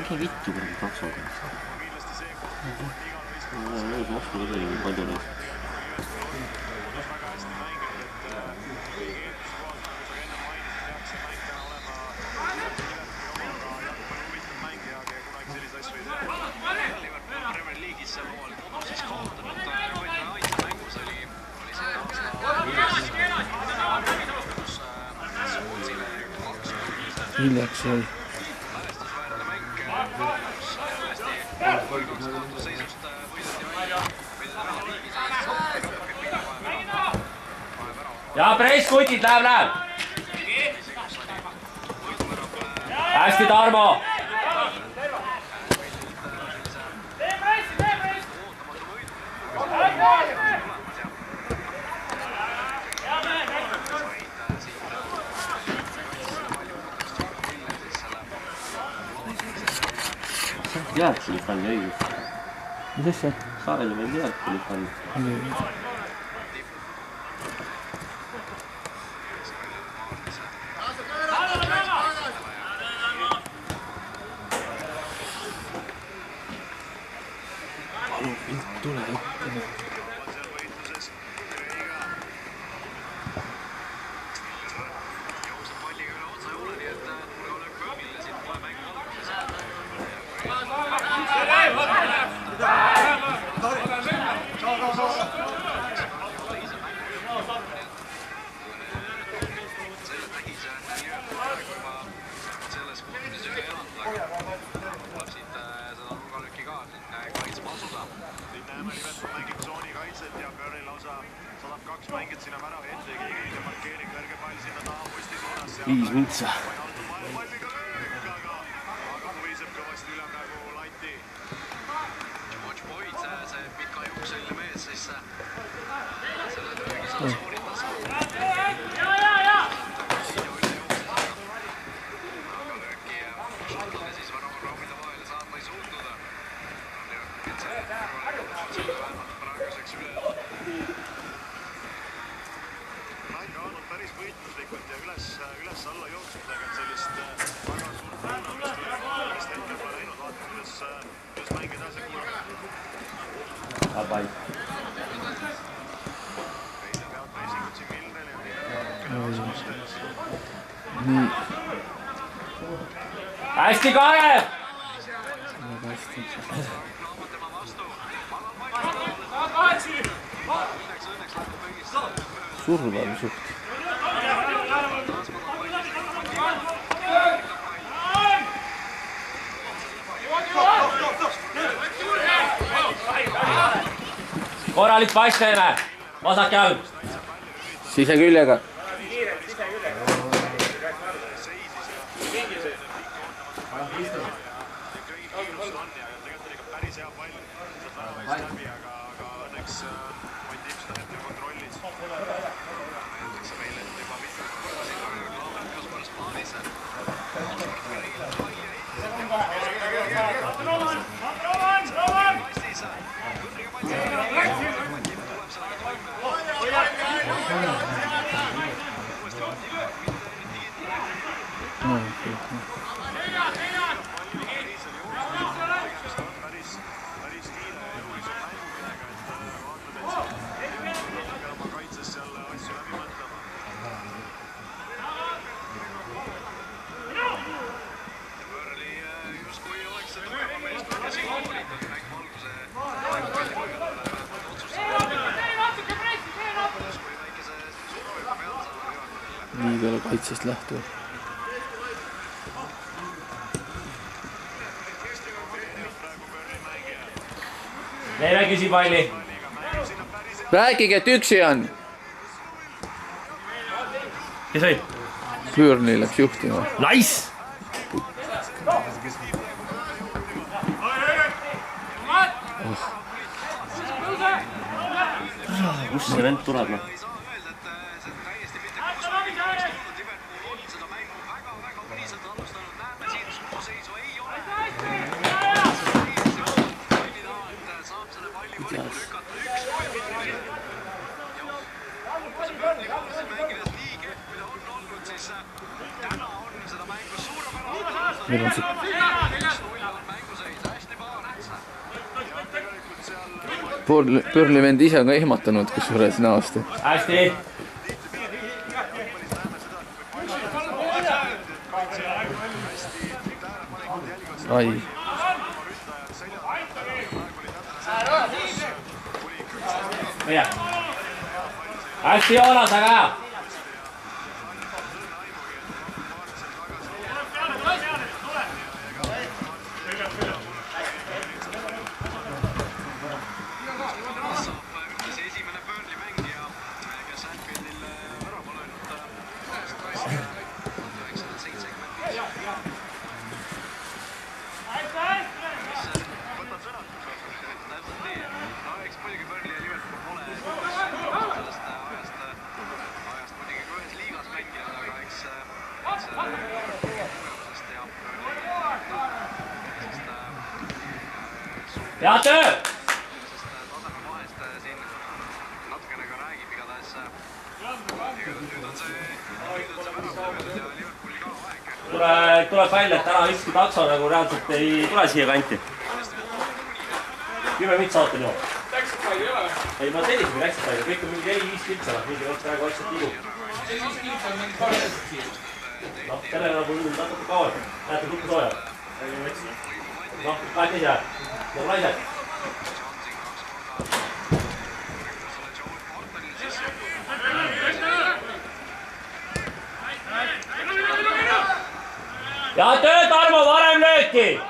Mikä vittu kuradi taksoga? Nõus vastu ka selline palju neid. Hiljaks jäi. Ja press kutid, läheb. Hästi, Tarmo. Tead selle fänni õigus? Mis asja? Saarele meil tead selle fänni. Palun, mind tule õppima. Viis mintsa. Bye. Nii. Hästi, Kalev! Väga hästi. Surval suht. Korralik paist teeme. Vasak jalg. Siseküljega. Nii peale kaitsest lähtuv. Leeve küsib palli. Rääkige, et üksi on. Kes oli? Pöörni läks juhtima. Nice! Kus see vend tuleb? Meil on see Pürli vend ise on ka ehmatanud, kus juures näost. Hästi. Ai. Meie. Hästi Joonas, aga hea. Hea töö! Tuleb välja, et täna ükski takso nagu reaalselt ei tule siia kanti. 10 mitsa ootan juba. Läksid palju ei ole? Ei, ma tellisingi läksid palju. Kõik on mingi 4-5 kitsa. Mingi võttes praegu otsad tiigu. 4-5 kitsa on mingi palju jätsid siia. Noh, sellele nagu natuke kauem. Näete, kukku sooja. Noh, kahekesi jääb. Nagu naised. Ja töö, Tarmo, varem lööki!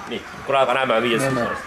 Nii, korraga näeme 5 sõnast.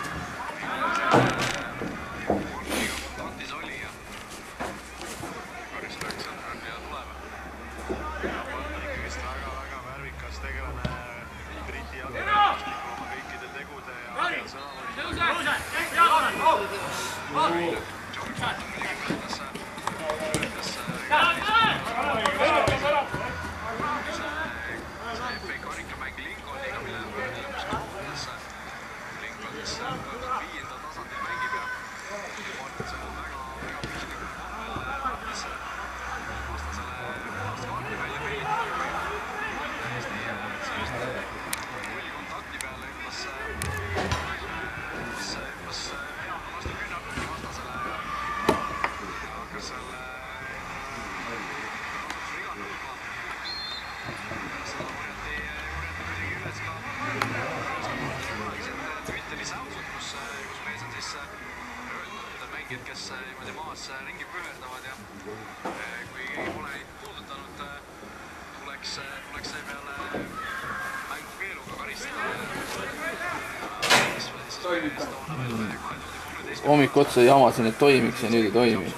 Kes niimoodi maas ringi pöördavad ja kui pole neid puudutanud, tuleks seepeale mängukeeluga karistada. Hommik otsa jamasin, et toimiks ja nüüd ei toimi.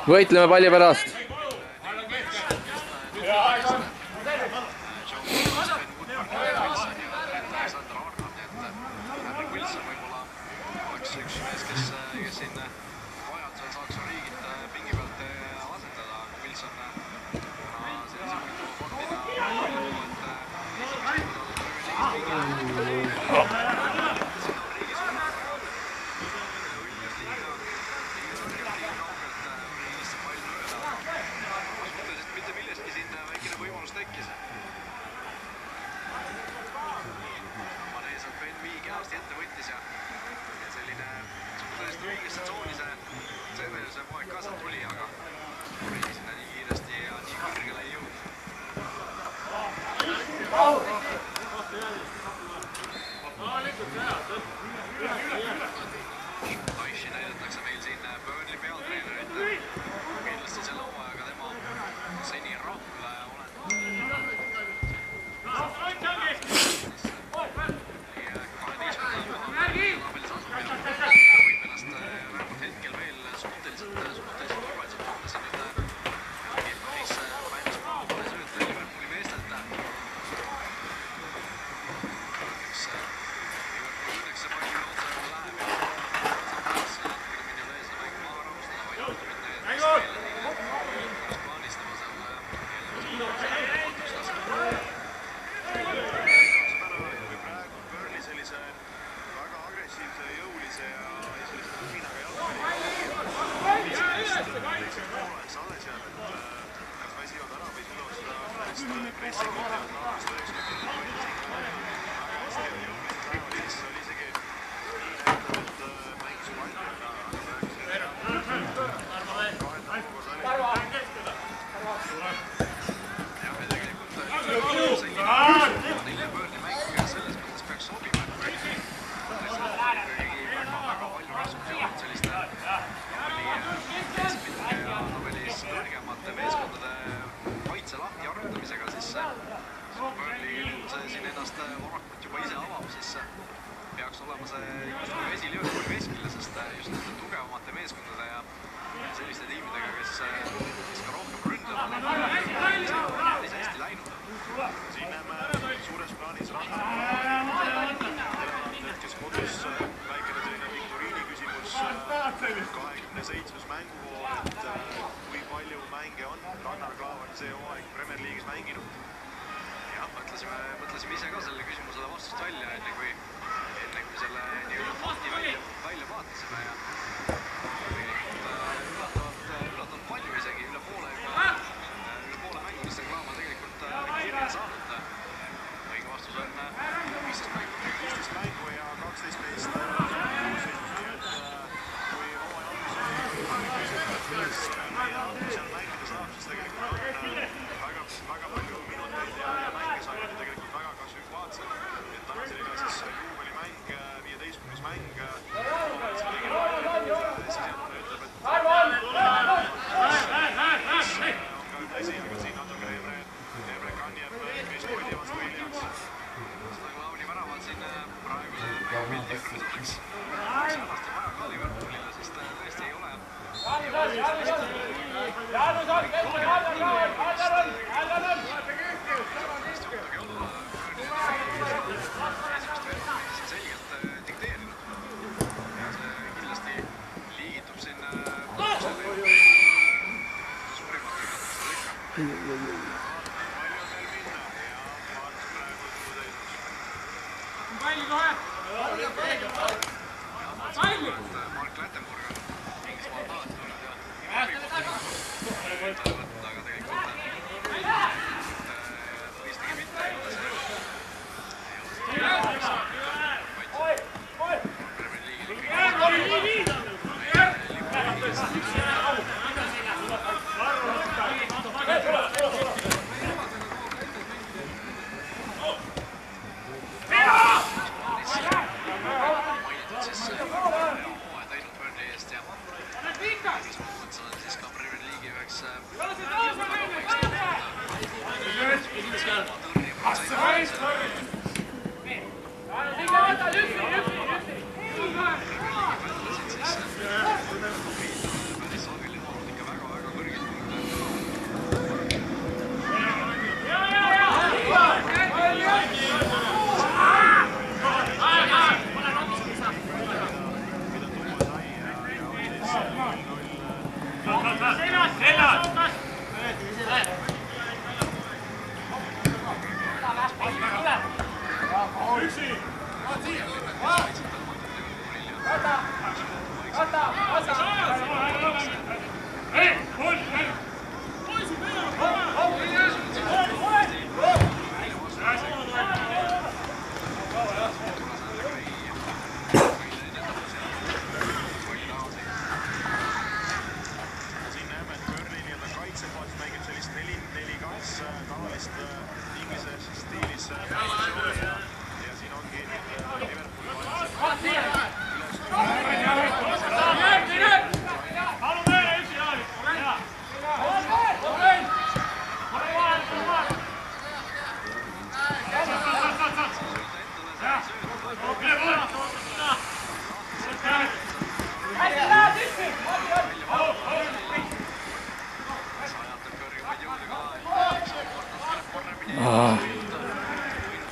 Võitleme palli pärast. plusmees, kes siin vajadusel saaks riigid pingi pealt asendada, aga Wilson sellise huvitava faktina välja tuua, et esimest korda mitte millestki siin väikene võimalus tekkis. Manees on Ben Vii kenasti ette võttis ja selline suhteliselt õigesse tsooni see poeg ka sealt tuli, aga Reisi sinna nii kiiresti ja nii kõrgele ei jõudnud. Taishi näidatakse meil siin Burnley pealtreenerit. Kindlasti selle hooajaga tema seni rahul olen. Võib ennast vähemalt hetkel veel suhteliselt turvaliselt tunda siin nüüd Kipris mängus paale sööta Liverpooli meestelt. Õnneks see palju otsa läheb ja samas natukene minna üle seda mängu maha rahustada, vaid mitte plaanistama seal sellise väga agressiivse, jõulise ja sellise kuminaga jalgpalliks alles jääb, et kas väsivad ära või sülevad seda pressingud ja naabust 90 väga hästi ja jõuliselt päevaliks oli isegi nii nähtud, et mängis palju ja tegelikult selline Burnley mäng selles mõttes peaks sobima, et väga palju raskusi olnud selliste tabelis kõrgemate meeskondade kaitse lahti arutamisega, siis Burnley siin ennast varakult juba ise avab, siis peaks olema see justkui vesiljööd keskile, sest just nende tugevamate meeskondade ja selliste tiimidega, kes ka rohkem ründavad, päris hästi läinud. Siin näeme suures plaanis kes kodus väikene selline viktoriini küsimus 27 mänguvool, et kui palju mänge on Rannar Klaavan see hooaeg Premier League'is mänginud. Jah, mõtlesime ise ka selle küsimusele vastust välja, enne kui selle nii-öelda fakti välja vaatasime ja üllatavalt palju isegi üle poole mängudest on Klaavan tegelikult kirja saanud. Õige vastus on 15 mängu ja 12 meest koosseisus, nii et kui hooaja alguses seal mängida saab, siis tegelikult on väga palju minuteid ja mänge saanud tegelikult väga ka sümpaatsed. Et täna selline siis juubelimäng, 15. mäng, siseadune ütleb, et on ka tõsi, aga siin natukene Emre Can jääb meeskoti vastu hiljaks. Seda Klaavani väravad siin praeguse mängupildi ümber oleks hästi vaja ka Liverpoolile, sest tõesti ei ole selgelt dikteerinud ja see kindlasti liigitub siin suurimat üllatust ikka. Palju on veel minna ja Mark praegu õhtuseisus. Mark Lätenburg on Inglismaalt alati tulnud ja võtta võtta, aga tegelikult mõistagi mitte ei ole see Premier League'il mainitud siis hooaja teinud Burnley eest ja selles mõttes on siis ka Premier League'i üheks päris sageli toonud ikka väga-väga kõrgelt punkte. Mida tuua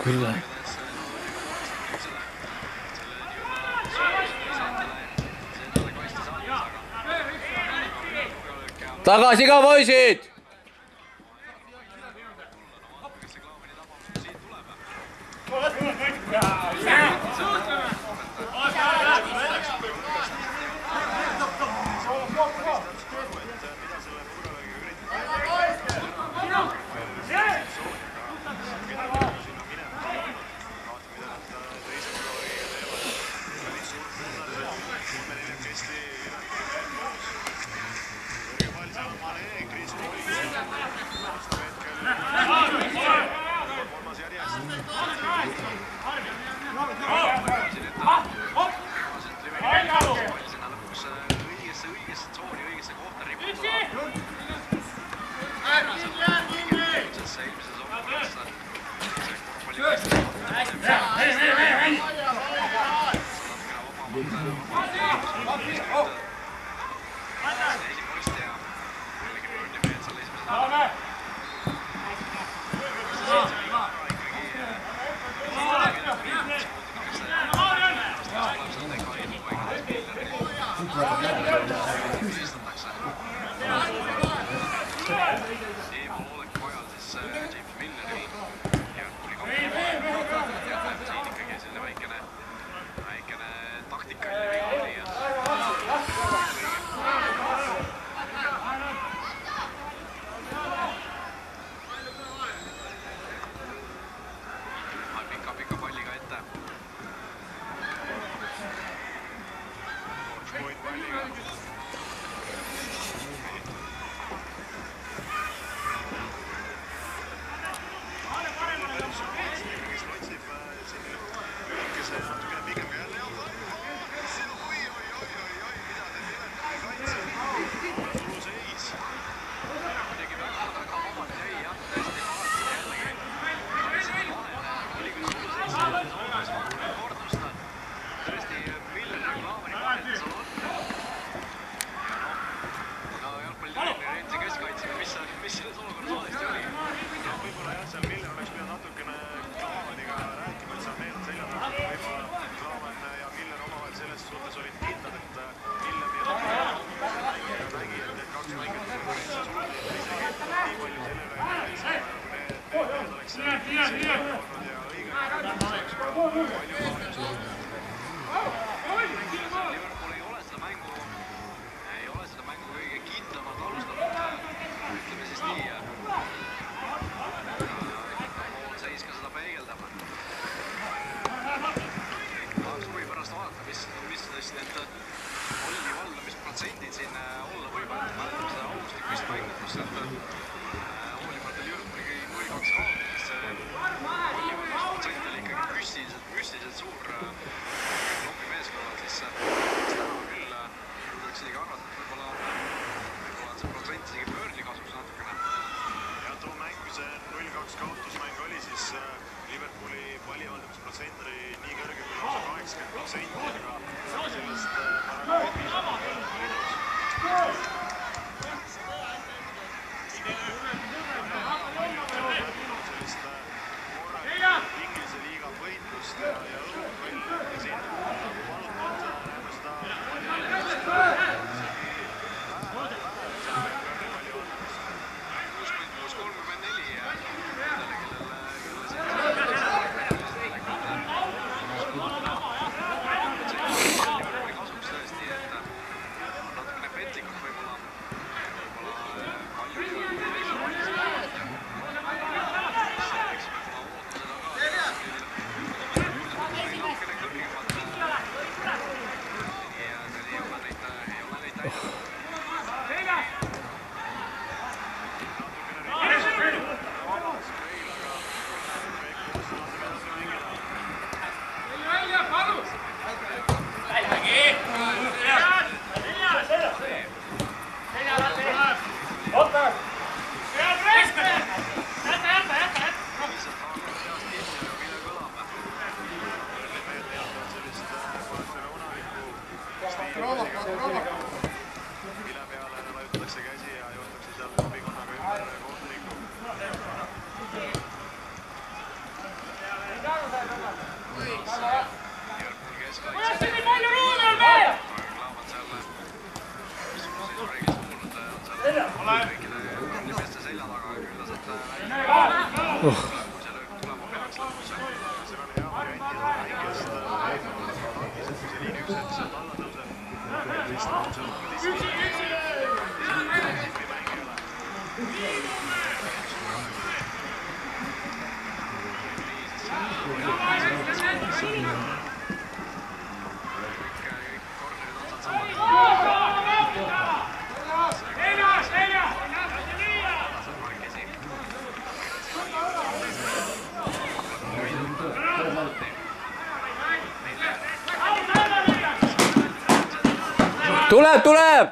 Kuule. Tagasi ka, poisid! Inglise liiga võitlust ja õudvõllu siin valdkond näeme seda mille peale vajutatakse käsi ja joostakse seal läbi konnaga ümber kohtunikku. Liverpool keskkaitse. Klaavad seal missuguse parigi suunud on seal kõikide meeste selja taga küllaselt välja. Kui see löök tulema peaks lõpuks. Seal on hea variantid väikest tagised, kui see liin üks hetk sealt alla tõuseb. Tuleb!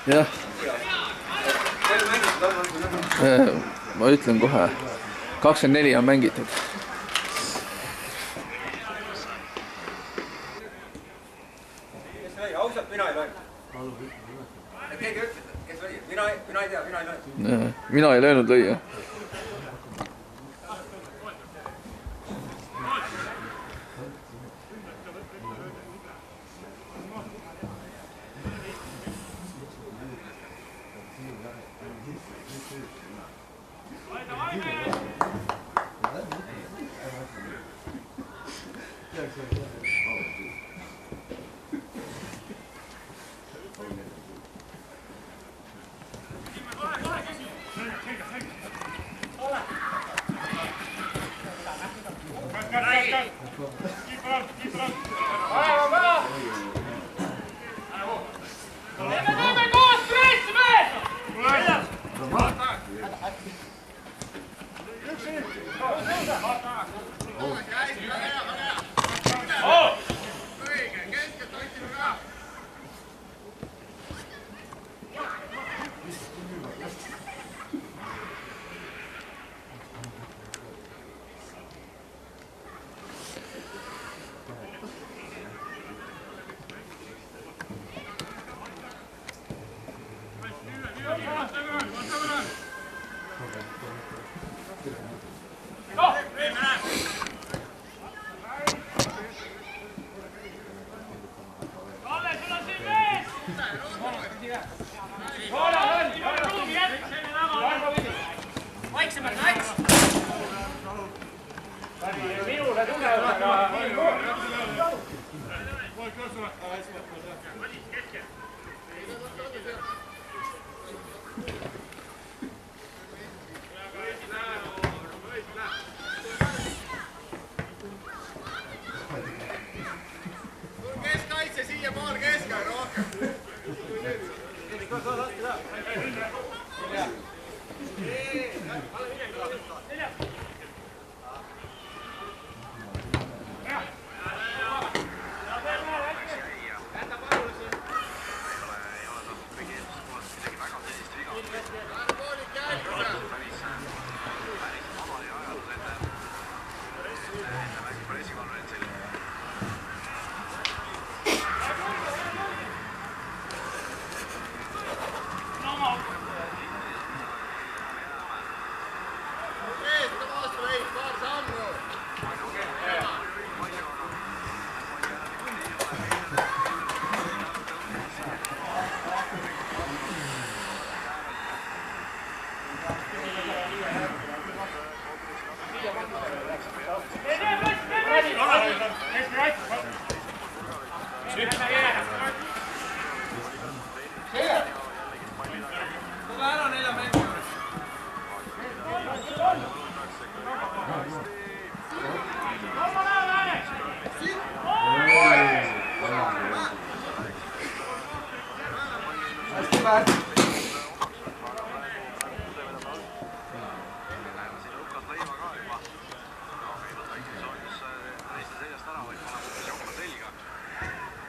Jah. Ma ütlen kohe, 24 on mängitud. Kes oli? Ausalt, mina ei löönud. Keegi ütles, kes oli? Mina ei tea, mina ei löönud. Mina ei löönud lüüa.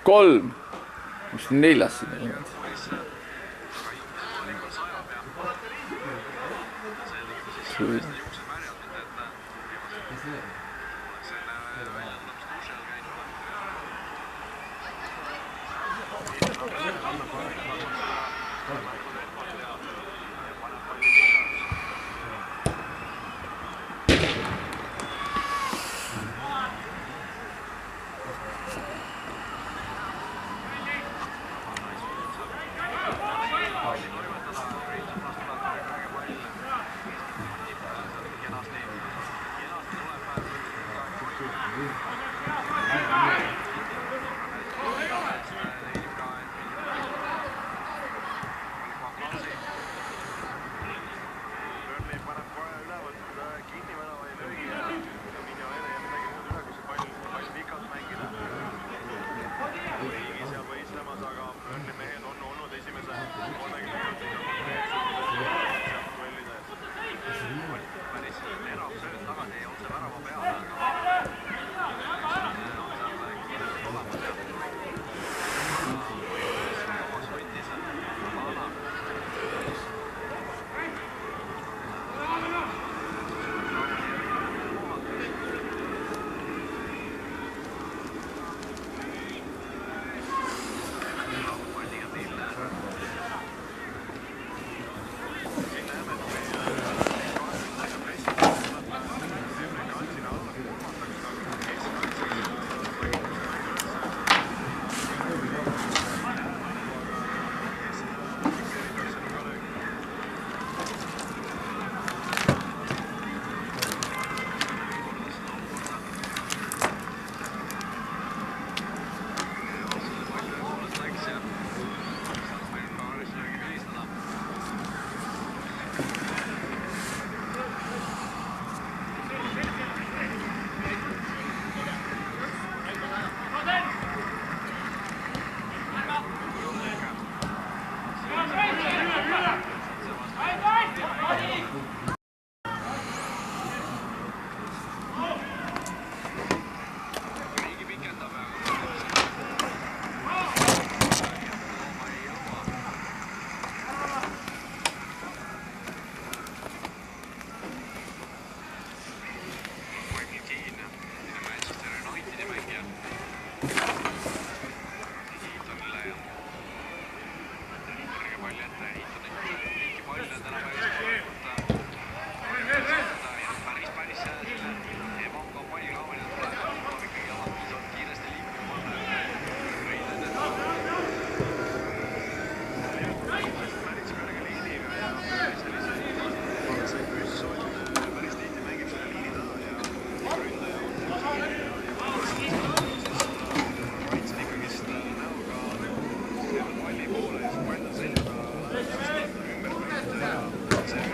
kolm, mis neljas siin ei olnud.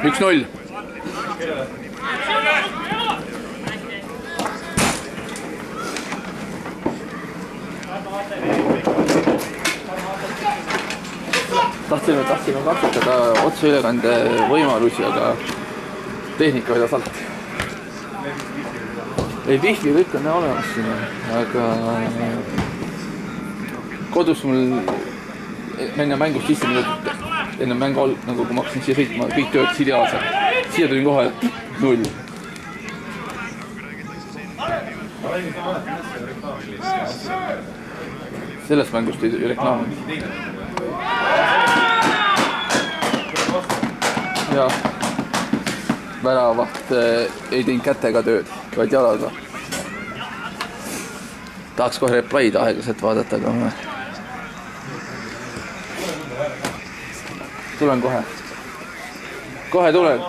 üks null. Vaata. tahtsime katsetada otseülekande võimalusi, aga tehnika vedas alt. ei, wifi kõik on olemas siin, aga kodus mul enne mängust 15 minutit, enne mängu nagu kui ma hakkasin siia sõitma, kõik töötas ideaalselt. Siia tulin kohe 0. Sellest mängust ei reklaami. Ja väravaht ei teinud kätega tööd, vaid jalaga. Tahaks kohe replay'd aeglaselt vaadata, aga tulen kohe. Kohe tulen.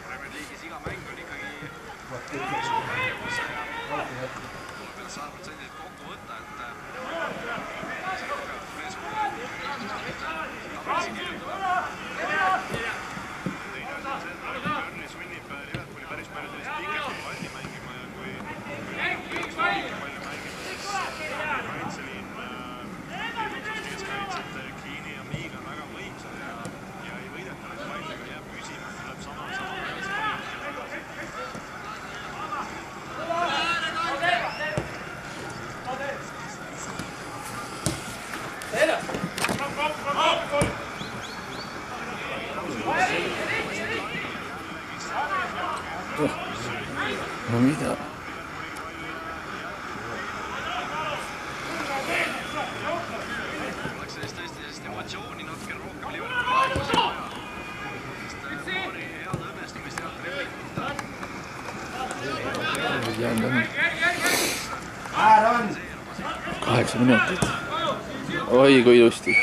Premier League'is iga mäng on ikkagi suuremas ja pead 100% kokku võtta, et tagasi kirjutada. Burnley sunnib Liverpooli päris palju sellist pikemalt palli mängima ja kui peaks palju mängima, siis kaitseliin keskkaitset Keane ja Mead on väga võimsad ja ei võideta neid palle, aga jääb püsima, tuleb sama pealt no mida? oleks tõesti emotsiooni natuke rohkem Liverpooli sest paari head õnnestumist head replikut. 8 minutit. Oi kui ilusti.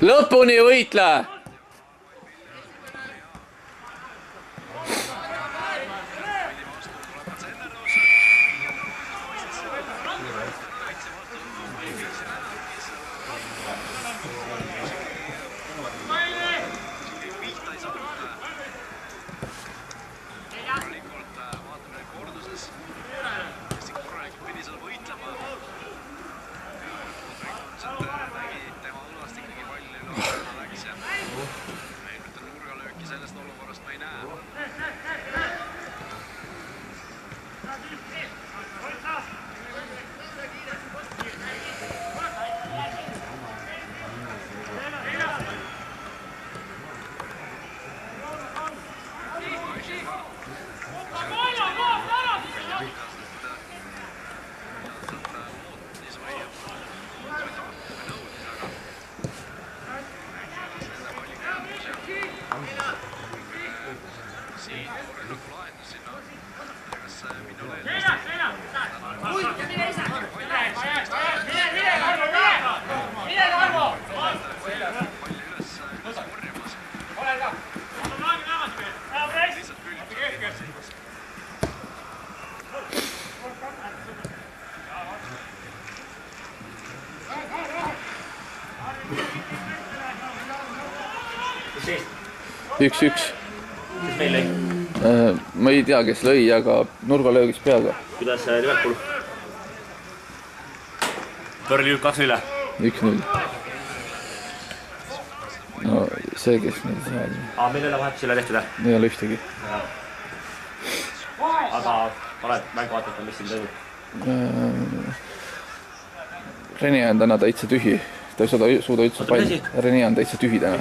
Lõpuni võitle! Üks. Kes meil lõi? Ma ei tea, kes lõi, aga nurgalöögis peaga. Kuidas Liverpool? Burnley 2-0. 1-0. No see, kes meil seal... Meil ei ole vahetus selle tehtud, Ei ole ühtegi. Aga oled mängu vaatata, mis siin tõi? Rene on täna täitsa tühi. Ta ei suuda üldse palli. Rene on täitsa tühi täna.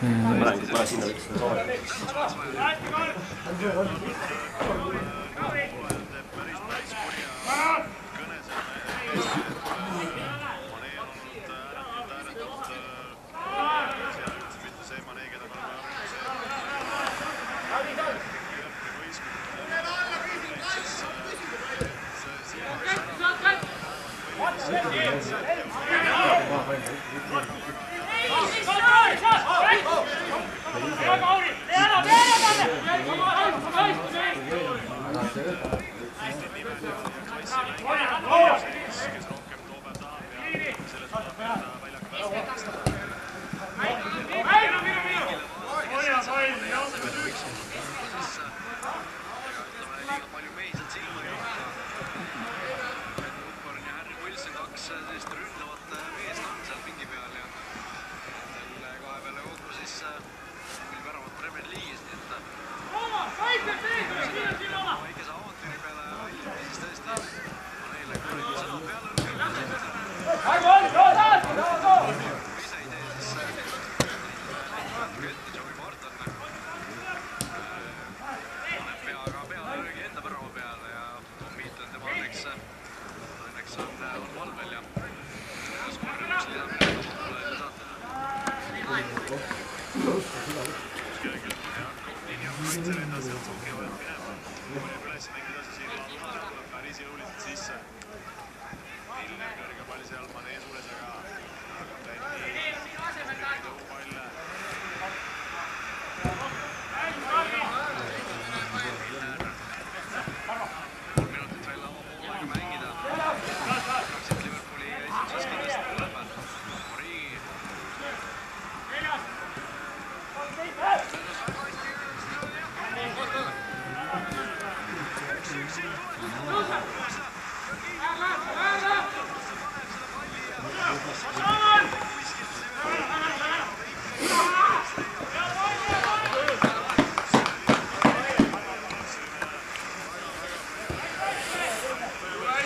Pane sinna võiks seda soole.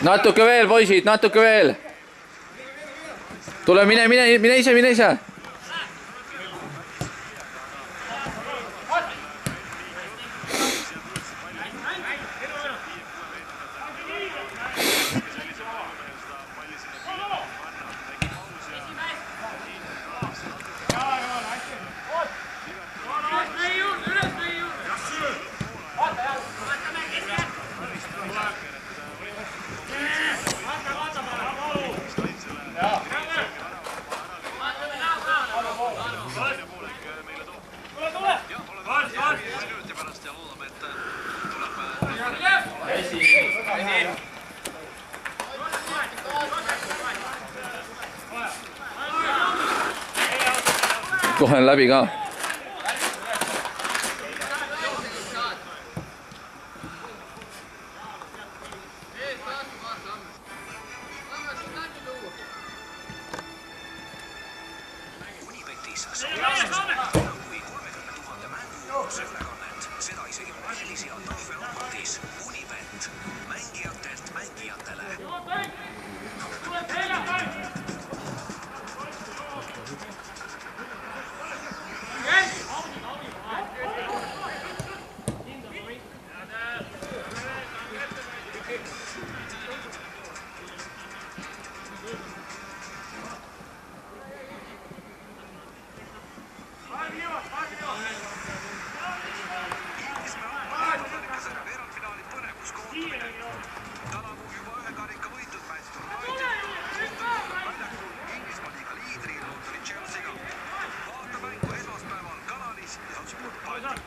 Natuke veel, poisid, natuke veel. Tule, mine ise. Kohe on läbi ka. Unibetis saab kui 30 000 mängu ülekannet, seda isegi Mallis ja Tahvelomatis. Unibet, mängijatelt mängijatele. Vaata mängu esmaspäeval kanalis ja Sport Baltic.